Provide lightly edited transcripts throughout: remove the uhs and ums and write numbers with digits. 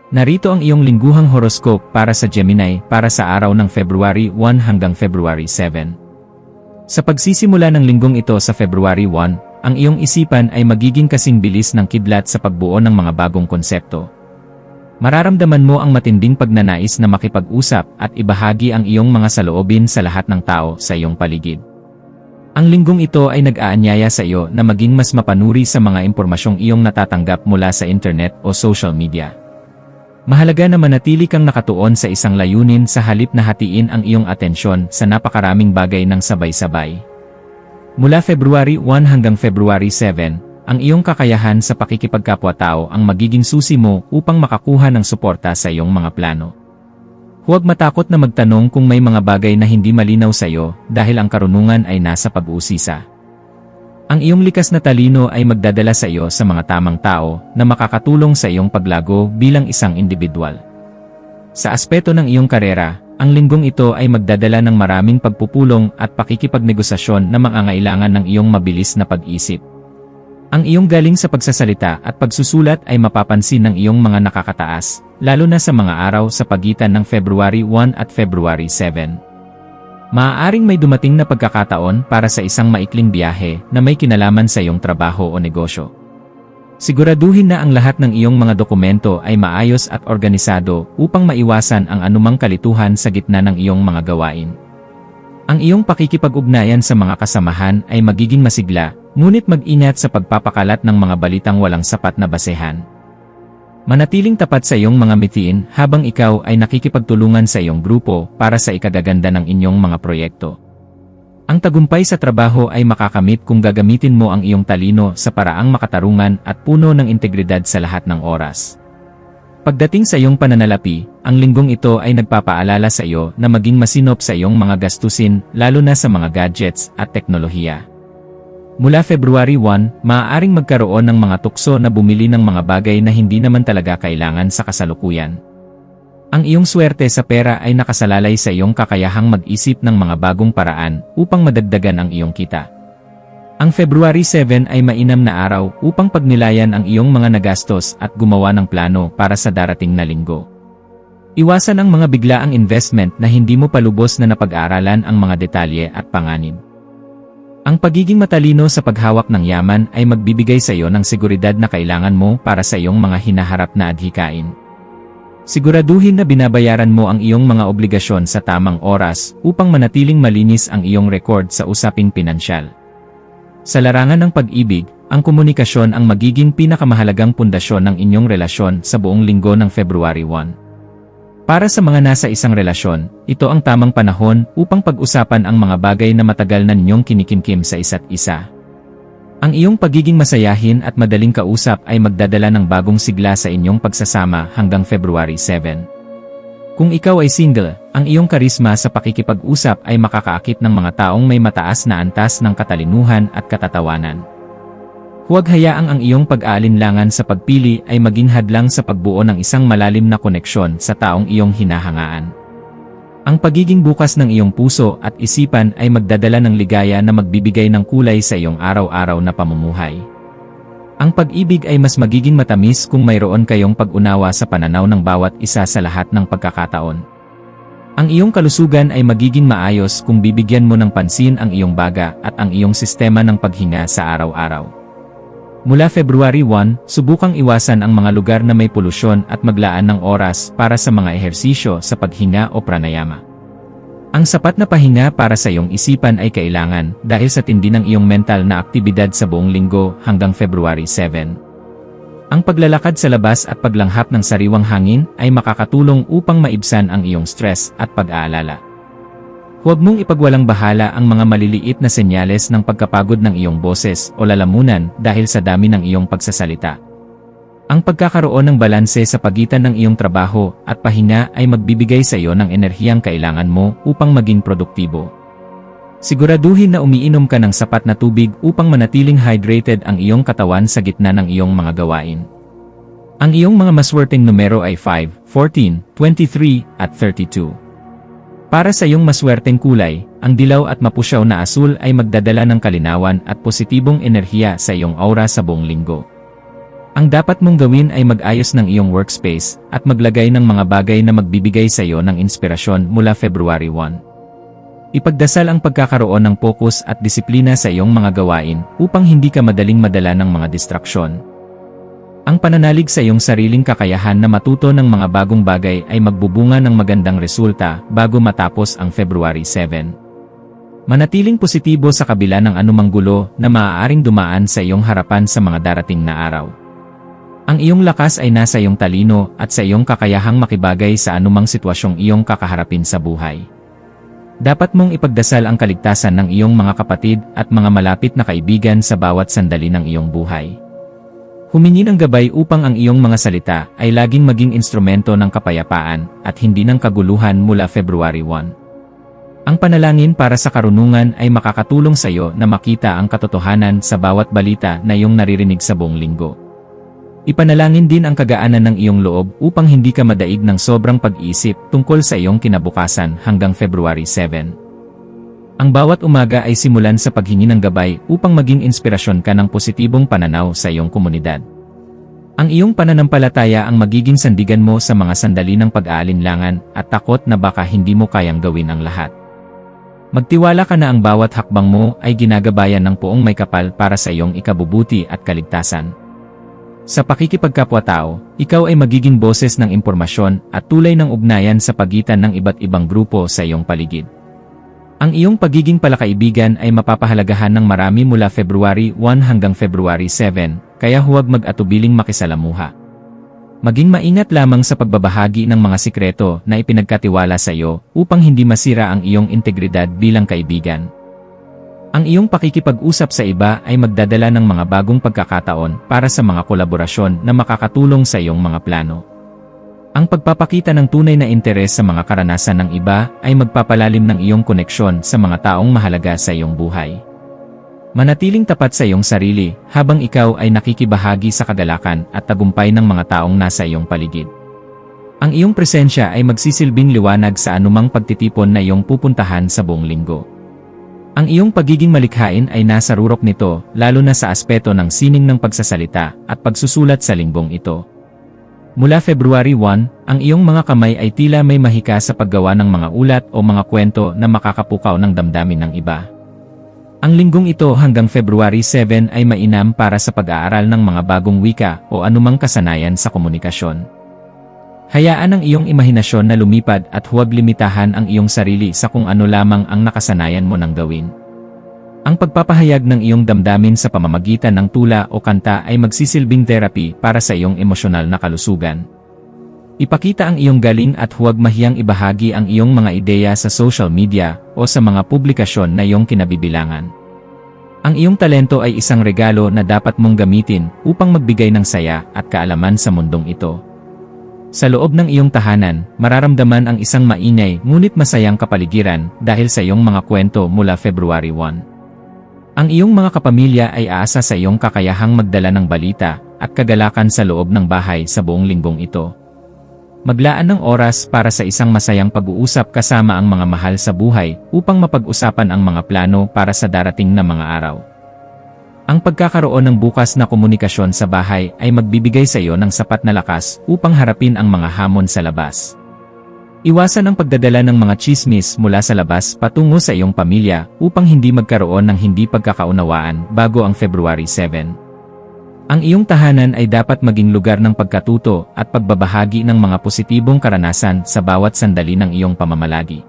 Narito ang iyong lingguhang horoscope para sa Gemini para sa araw ng February 1 hanggang February 7. Sa pagsisimula ng linggong ito sa February 1, ang iyong isipan ay magiging kasing bilis ng kidlat sa pagbuo ng mga bagong konsepto. Mararamdaman mo ang matinding pagnanais na makipag-usap at ibahagi ang iyong mga saloobin sa lahat ng tao sa iyong paligid. Ang linggong ito ay nag-aanyaya sa iyo na maging mas mapanuri sa mga impormasyong iyong natatanggap mula sa internet o social media. Mahalaga na manatili kang nakatuon sa isang layunin sa halip na hatiin ang iyong atensyon sa napakaraming bagay ng sabay-sabay. Mula February 1 hanggang February 7, ang iyong kakayahan sa pakikipagkapwa-tao ang magiging susi mo upang makakuha ng suporta sa iyong mga plano. Huwag matakot na magtanong kung may mga bagay na hindi malinaw sa iyo dahil ang karunungan ay nasa pag-uusisa. Ang iyong likas na talino ay magdadala sa iyo sa mga tamang tao na makakatulong sa iyong paglago bilang isang individual. Sa aspeto ng iyong karera, ang linggong ito ay magdadala ng maraming pagpupulong at pakikipagnegosasyon na mangangailangan ng iyong mabilis na pag-isip. Ang iyong galing sa pagsasalita at pagsusulat ay mapapansin ng iyong mga nakakataas, lalo na sa mga araw sa pagitan ng February 1 at February 7. Maaaring may dumating na pagkakataon para sa isang maikling biyahe na may kinalaman sa iyong trabaho o negosyo. Siguraduhin na ang lahat ng iyong mga dokumento ay maayos at organisado upang maiwasan ang anumang kalituhan sa gitna ng iyong mga gawain. Ang iyong pakikipag-ugnayan sa mga kasamahan ay magiging masigla, ngunit mag-ingat sa pagpapakalat ng mga balitang walang sapat na basehan. Manatiling tapat sa iyong mga mitiin habang ikaw ay nakikipagtulungan sa iyong grupo para sa ikagaganda ng inyong mga proyekto. Ang tagumpay sa trabaho ay makakamit kung gagamitin mo ang iyong talino sa paraang makatarungan at puno ng integridad sa lahat ng oras. Pagdating sa iyong pananalapi, ang linggong ito ay nagpapaalala sa iyo na maging masinop sa iyong mga gastusin lalo na sa mga gadgets at teknolohiya. Mula February 1, maaaring magkaroon ng mga tukso na bumili ng mga bagay na hindi naman talaga kailangan sa kasalukuyan. Ang iyong swerte sa pera ay nakasalalay sa iyong kakayahang mag-isip ng mga bagong paraan upang madagdagan ang iyong kita. Ang February 7 ay mainam na araw upang pagnilayan ang iyong mga nagastos at gumawa ng plano para sa darating na linggo. Iwasan ang mga biglaang investment na hindi mo palubos na napag-aaralan ang mga detalye at panganib. Ang pagiging matalino sa paghawak ng yaman ay magbibigay sa iyo ng seguridad na kailangan mo para sa iyong mga hinaharap na adhikain. Siguraduhin na binabayaran mo ang iyong mga obligasyon sa tamang oras upang manatiling malinis ang iyong record sa usaping pinansyal. Sa larangan ng pag-ibig, ang komunikasyon ang magiging pinakamahalagang pundasyon ng inyong relasyon sa buong linggo ng February 1. Para sa mga nasa isang relasyon, ito ang tamang panahon upang pag-usapan ang mga bagay na matagal na ninyong kinikimkim sa isa't isa. Ang iyong pagiging masayahin at madaling kausap ay magdadala ng bagong sigla sa inyong pagsasama hanggang February 7. Kung ikaw ay single, ang iyong karisma sa pakikipag-usap ay makakaakit ng mga taong may mataas na antas ng katalinuhan at katatawanan. Huwag hayaang ang iyong pag-aalinlangan sa pagpili ay maging hadlang sa pagbuo ng isang malalim na koneksyon sa taong iyong hinahangaan. Ang pagiging bukas ng iyong puso at isipan ay magdadala ng ligaya na magbibigay ng kulay sa iyong araw-araw na pamumuhay. Ang pag-ibig ay mas magiging matamis kung mayroon kayong pag-unawa sa pananaw ng bawat isa sa lahat ng pagkakataon. Ang iyong kalusugan ay magiging maayos kung bibigyan mo ng pansin ang iyong baga at ang iyong sistema ng paghinga sa araw-araw. Mula February 1, subukang iwasan ang mga lugar na may polusyon at maglaan ng oras para sa mga ehersisyo sa paghinga o pranayama. Ang sapat na pahinga para sa iyong isipan ay kailangan dahil sa tindi ng iyong mental na aktibidad sa buong linggo hanggang February 7. Ang paglalakad sa labas at paglanghap ng sariwang hangin ay makakatulong upang maibsan ang iyong stress at pag-aalala. Huwag mong ipagwalang bahala ang mga maliliit na senyales ng pagkapagod ng iyong boses o lalamunan dahil sa dami ng iyong pagsasalita. Ang pagkakaroon ng balanse sa pagitan ng iyong trabaho at pahinga ay magbibigay sa iyo ng enerhiyang kailangan mo upang maging produktibo. Siguraduhin na umiinom ka ng sapat na tubig upang manatiling hydrated ang iyong katawan sa gitna ng iyong mga gawain. Ang iyong mga maswerteng numero ay 5, 14, 23, at 32. Para sa iyong maswerteng kulay, ang dilaw at mapusyaw na asul ay magdadala ng kalinawan at positibong enerhiya sa iyong aura sa buong linggo. Ang dapat mong gawin ay mag-ayos ng iyong workspace at maglagay ng mga bagay na magbibigay sa iyo ng inspirasyon mula February 1. Ipagdasal ang pagkakaroon ng focus at disiplina sa iyong mga gawain upang hindi ka madaling madala ng mga distraksyon. Ang pananalig sa iyong sariling kakayahan na matuto ng mga bagong bagay ay magbubunga ng magandang resulta bago matapos ang February 7. Manatiling positibo sa kabila ng anumang gulo na maaaring dumaan sa iyong harapan sa mga darating na araw. Ang iyong lakas ay nasa iyong talino at sa iyong kakayahang makibagay sa anumang sitwasyong iyong kakaharapin sa buhay. Dapat mong ipagdasal ang kaligtasan ng iyong mga kapatid at mga malapit na kaibigan sa bawat sandali ng iyong buhay. Humingi ng gabay upang ang iyong mga salita ay laging maging instrumento ng kapayapaan at hindi ng kaguluhan mula February 1. Ang panalangin para sa karunungan ay makakatulong sa iyo na makita ang katotohanan sa bawat balita na iyong naririnig sa buong linggo. Ipanalangin din ang kagaanan ng iyong loob upang hindi ka madaig ng sobrang pag-iisip tungkol sa iyong kinabukasan hanggang February 7. Ang bawat umaga ay simulan sa paghingi ng gabay upang maging inspirasyon ka ng positibong pananaw sa iyong komunidad. Ang iyong pananampalataya ang magiging sandigan mo sa mga sandali ng pag-aalinlangan at takot na baka hindi mo kayang gawin ang lahat. Magtiwala ka na ang bawat hakbang mo ay ginagabayan ng poong may kapal para sa iyong ikabubuti at kaligtasan. Sa pakikipagkapwa-tao, ikaw ay magiging boses ng impormasyon at tulay ng ugnayan sa pagitan ng iba't ibang grupo sa iyong paligid. Ang iyong pagiging palakaibigan ay mapapahalagahan ng marami mula February 1 hanggang February 7, kaya huwag mag-atubiling makisalamuha. Maging maingat lamang sa pagbabahagi ng mga sikreto na ipinagkatiwala sa iyo upang hindi masira ang iyong integridad bilang kaibigan. Ang iyong pakikipag-usap sa iba ay magdadala ng mga bagong pagkakataon para sa mga kolaborasyon na makakatulong sa iyong mga plano. Ang pagpapakita ng tunay na interes sa mga karanasan ng iba ay magpapalalim ng iyong koneksyon sa mga taong mahalaga sa iyong buhay. Manatiling tapat sa iyong sarili habang ikaw ay nakikibahagi sa kagalakan at tagumpay ng mga taong nasa iyong paligid. Ang iyong presensya ay magsisilbing liwanag sa anumang pagtitipon na iyong pupuntahan sa buong linggo. Ang iyong pagiging malikhain ay nasa rurok nito, lalo na sa aspeto ng sining ng pagsasalita at pagsusulat sa linggong ito. Mula February 1, ang iyong mga kamay ay tila may mahika sa paggawa ng mga ulat o mga kwento na makakapukaw ng damdamin ng iba. Ang linggong ito hanggang February 7 ay mainam para sa pag-aaral ng mga bagong wika o anumang kasanayan sa komunikasyon. Hayaan ang iyong imahinasyon na lumipad at huwag limitahan ang iyong sarili sa kung ano lamang ang nakasanayan mo nang gawin. Ang pagpapahayag ng iyong damdamin sa pamamagitan ng tula o kanta ay magsisilbing therapy para sa iyong emosyonal na kalusugan. Ipakita ang iyong galing at huwag mahiyang ibahagi ang iyong mga ideya sa social media o sa mga publikasyon na iyong kinabibilangan. Ang iyong talento ay isang regalo na dapat mong gamitin upang magbigay ng saya at kaalaman sa mundong ito. Sa loob ng iyong tahanan, mararamdaman ang isang maingay ngunit masayang kapaligiran dahil sa iyong mga kwento mula February 1. Ang iyong mga kapamilya ay aasa sa iyong kakayahang magdala ng balita at kagalakan sa loob ng bahay sa buong linggong ito. Maglaan ng oras para sa isang masayang pag-uusap kasama ang mga mahal sa buhay upang mapag-usapan ang mga plano para sa darating na mga araw. Ang pagkakaroon ng bukas na komunikasyon sa bahay ay magbibigay sa iyo ng sapat na lakas upang harapin ang mga hamon sa labas. Iwasan ang pagdadala ng mga tsismis mula sa labas patungo sa iyong pamilya upang hindi magkaroon ng hindi pagkakaunawaan bago ang February 7. Ang iyong tahanan ay dapat maging lugar ng pagkatuto at pagbabahagi ng mga positibong karanasan sa bawat sandali ng iyong pamamalagi.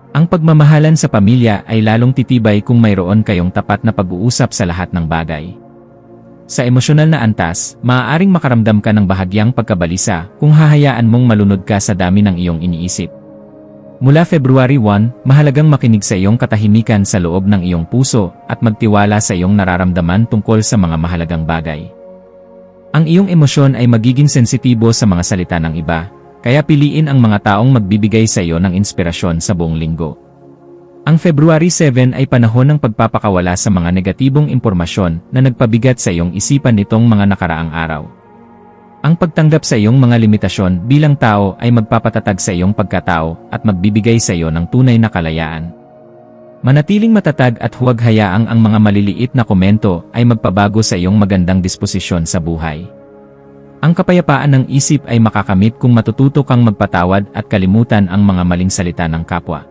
Ang pagmamahalan sa pamilya ay lalong titibay kung mayroon kayong tapat na pag-uusap sa lahat ng bagay. Sa emosyonal na antas, maaaring makaramdam ka ng bahagyang pagkabalisa kung hahayaan mong malunod ka sa dami ng iyong iniisip. Mula February 1, mahalagang makinig sa iyong katahimikan sa loob ng iyong puso at magtiwala sa iyong nararamdaman tungkol sa mga mahalagang bagay. Ang iyong emosyon ay magiging sensitibo sa mga salita ng iba, kaya piliin ang mga taong magbibigay sa iyo ng inspirasyon sa buong linggo. Ang February 7 ay panahon ng pagpapakawala sa mga negatibong impormasyon na nagpabigat sa iyong isipan nitong mga nakaraang araw. Ang pagtanggap sa iyong mga limitasyon bilang tao ay magpapatatag sa iyong pagkatao at magbibigay sa iyo ng tunay na kalayaan. Manatiling matatag at huwag hayaang ang mga maliliit na komento ay magpabago sa iyong magandang disposisyon sa buhay. Ang kapayapaan ng isip ay makakamit kung matututo kang magpatawad at kalimutan ang mga maling salita ng kapwa.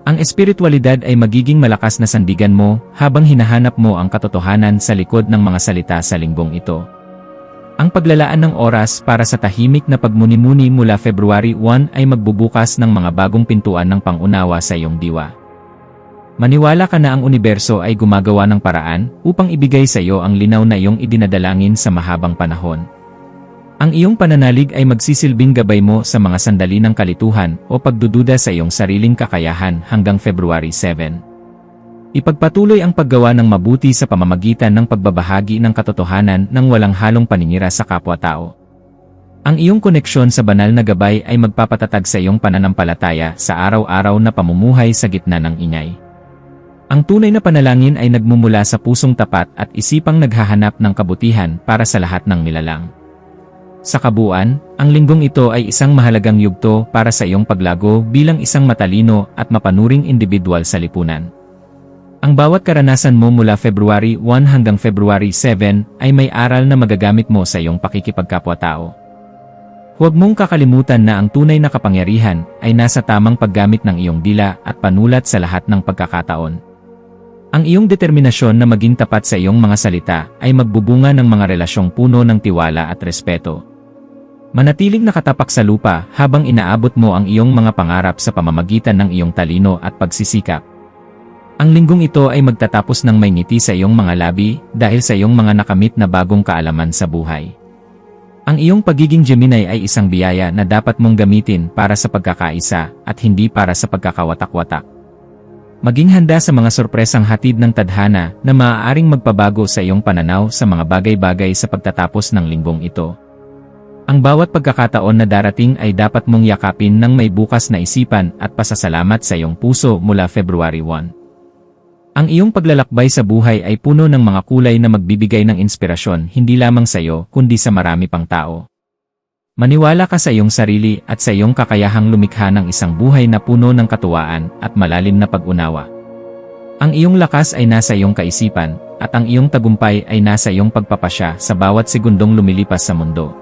Ang espiritualidad ay magiging malakas na sandigan mo habang hinahanap mo ang katotohanan sa likod ng mga salita sa linggong ito. Ang paglalaan ng oras para sa tahimik na pagmuni-muni mula February 1 ay magbubukas ng mga bagong pintuan ng pangunawa sa iyong diwa. Maniwala ka na ang universo ay gumagawa ng paraan upang ibigay sa iyo ang linaw na iyong idinadalangin sa mahabang panahon. Ang iyong pananalig ay magsisilbing gabay mo sa mga sandali ng kalituhan o pagdududa sa iyong sariling kakayahan hanggang February 7. Ipagpatuloy ang paggawa ng mabuti sa pamamagitan ng pagbabahagi ng katotohanan ng walang halong paninira sa kapwa-tao. Ang iyong koneksyon sa banal na gabay ay magpapatatag sa iyong pananampalataya sa araw-araw na pamumuhay sa gitna ng ingay. Ang tunay na panalangin ay nagmumula sa pusong tapat at isipang naghahanap ng kabutihan para sa lahat ng nilalang. Sa kabuuan, ang linggong ito ay isang mahalagang yugto para sa iyong paglago bilang isang matalino at mapanuring individual sa lipunan. Ang bawat karanasan mo mula February 1 hanggang February 7 ay may aral na magagamit mo sa iyong pakikipagkapwa-tao. Huwag mong kakalimutan na ang tunay na kapangyarihan ay nasa tamang paggamit ng iyong dila at panulat sa lahat ng pagkakataon. Ang iyong determinasyon na maging tapat sa iyong mga salita ay magbubunga ng mga relasyong puno ng tiwala at respeto. Manatiling nakatapak sa lupa habang inaabot mo ang iyong mga pangarap sa pamamagitan ng iyong talino at pagsisikap. Ang linggong ito ay magtatapos ng may ngiti sa iyong mga labi dahil sa iyong mga nakamit na bagong kaalaman sa buhay. Ang iyong pagiging Gemini ay isang biyaya na dapat mong gamitin para sa pagkakaisa at hindi para sa pagkakawatak-watak. Maging handa sa mga sorpresang hatid ng tadhana na maaaring magpabago sa iyong pananaw sa mga bagay-bagay sa pagtatapos ng linggong ito. Ang bawat pagkakataon na darating ay dapat mong yakapin ng may bukas na isipan at pasasalamat sa iyong puso mula February 1. Ang iyong paglalakbay sa buhay ay puno ng mga kulay na magbibigay ng inspirasyon hindi lamang sa iyo kundi sa marami pang tao. Maniwala ka sa iyong sarili at sa iyong kakayahang lumikha ng isang buhay na puno ng katuwaan at malalim na pag-unawa. Ang iyong lakas ay nasa iyong kaisipan at ang iyong tagumpay ay nasa iyong pagpapasya sa bawat segundong lumilipas sa mundo.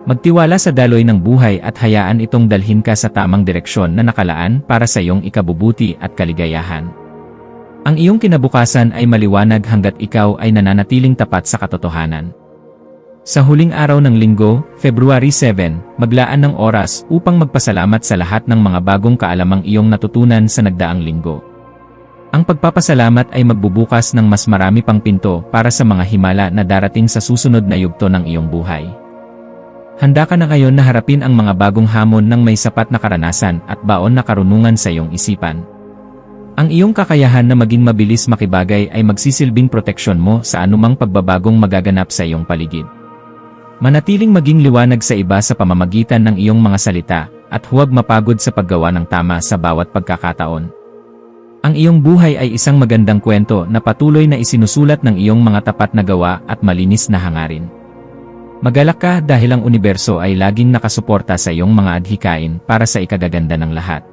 Magtiwala sa daloy ng buhay at hayaan itong dalhin ka sa tamang direksyon na nakalaan para sa iyong ikabubuti at kaligayahan. Ang iyong kinabukasan ay maliwanag hanggat ikaw ay nananatiling tapat sa katotohanan. Sa huling araw ng linggo, February 7, maglaan ng oras upang magpasalamat sa lahat ng mga bagong kaalamang iyong natutunan sa nagdaang linggo. Ang pagpapasalamat ay magbubukas ng mas marami pang pinto para sa mga himala na darating sa susunod na yugto ng iyong buhay. Handa ka na ngayon na harapin ang mga bagong hamon ng may sapat na karanasan at baon na karunungan sa iyong isipan. Ang iyong kakayahan na maging mabilis makibagay ay magsisilbing proteksyon mo sa anumang pagbabagong magaganap sa iyong paligid. Manatiling maging liwanag sa iba sa pamamagitan ng iyong mga salita at huwag mapagod sa paggawa ng tama sa bawat pagkakataon. Ang iyong buhay ay isang magandang kwento na patuloy na isinusulat ng iyong mga tapat na gawa at malinis na hangarin. Magalak ka dahil ang universo ay laging nakasuporta sa iyong mga adhikain para sa ikagaganda ng lahat.